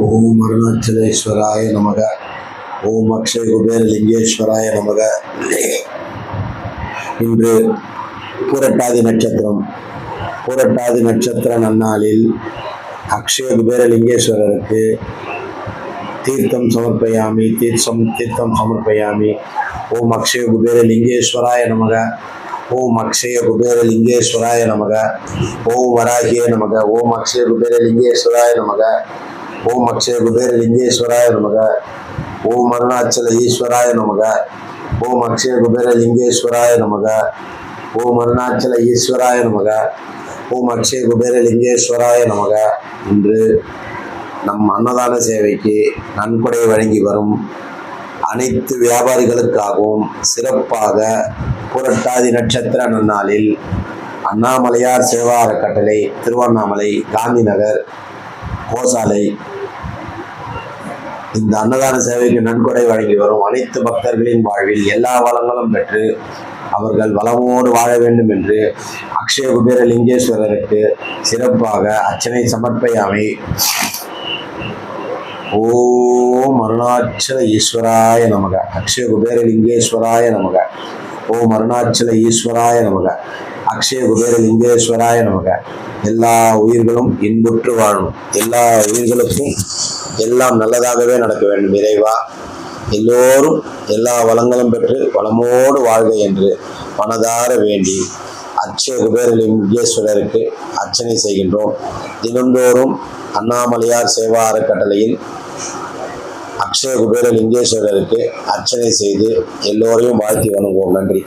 ஓம் அருணாச்சலேஸ்வராய நமக. ஓம் அக்ஷய குபேர லிங்கேஸ்வராய நமக. இன்று புரட்டாதி நட்சத்திரம். புரட்டாதி நட்சத்திர நன்னாளில் அக்ஷய குபேர லிங்கேஸ்வரருக்கு தீர்த்தம் சமர்ப்பயாமி. தீர்த்தம் சமர்ப்பயாமி. ஓம் அக்ஷய குபேர லிங்கேஸ்வராய நமக. ஓம் அக்ஷய குபேர லிங்கேஸ்வராய நமக. ஓம் வராகிய நமக. ஓம் அக்ஷய குபேர லிங்கேஸ்வராய நமக. ஓம் அக்ஷய குபேர லிங்கேஸ்வராய நமக. ஓம் அருணாச்சல ஈஸ்வராய நமக. ஓம் அக்ஷய குபேர லிங்கேஸ்வராய நமக. ஓம் அருணாச்சல ஈஸ்வராய நமக. ஓம் அக்ஷய குபேர லிங்கேஸ்வராய நமக. இன்று நம் அன்னதான சேவைக்கு நன்கொடை வழங்கி வரும் அனைத்து வியாபாரிகளுக்காகவும் சிறப்பாக புரட்டாதி நட்சத்திர நன்னாளில் அண்ணாமலையார் சேவா அறக்கட்டளை, திருவண்ணாமலை, காந்தி நகர், கோசாலை இந்த அன்னதான சேவைக்கு நன்கொடை வழங்கி வரும் அனைத்து பக்தர்களின் வாழ்வில் எல்லா வளங்களும் பெற்று அவர்கள் வளமோடு வாழ வேண்டும் என்று அக்ஷய குபேர லிங்கேஸ்வரருக்கு சிறப்பாக அர்ச்சனை சமர்ப்பயாமி. ஓம் அருணாச்சல ஈஸ்வராய நமக. அக்ஷய குபேர லிங்கேஸ்வராய நமக. ஓம் அருணாச்சல ஈஸ்வராய நமக. அக்ஷய குபேர லிங்கேஸ்வராய நமக. எல்லா உயிர்களும் இன்புற்று வாழும். எல்லா உயிர்களுக்கும் எல்லாம் நல்லதாகவே நடக்க வேண்டும். இறைவா, எல்லோரும் எல்லா வளங்களும் பெற்று வளமோடு வாழ்க என்று மனதார வேண்டி அக்ஷய குபேர லிங்கேஸ்வரருக்கு அர்ச்சனை செய்கின்றோம். தினந்தோறும் அண்ணாமலையார் சேவா அறக்கட்டளையில் அக்ஷய குபேர லிங்கேஸ்வரருக்கு அர்ச்சனை செய்து எல்லோரையும் வாழ்த்தி வணங்குவோம். நன்றி.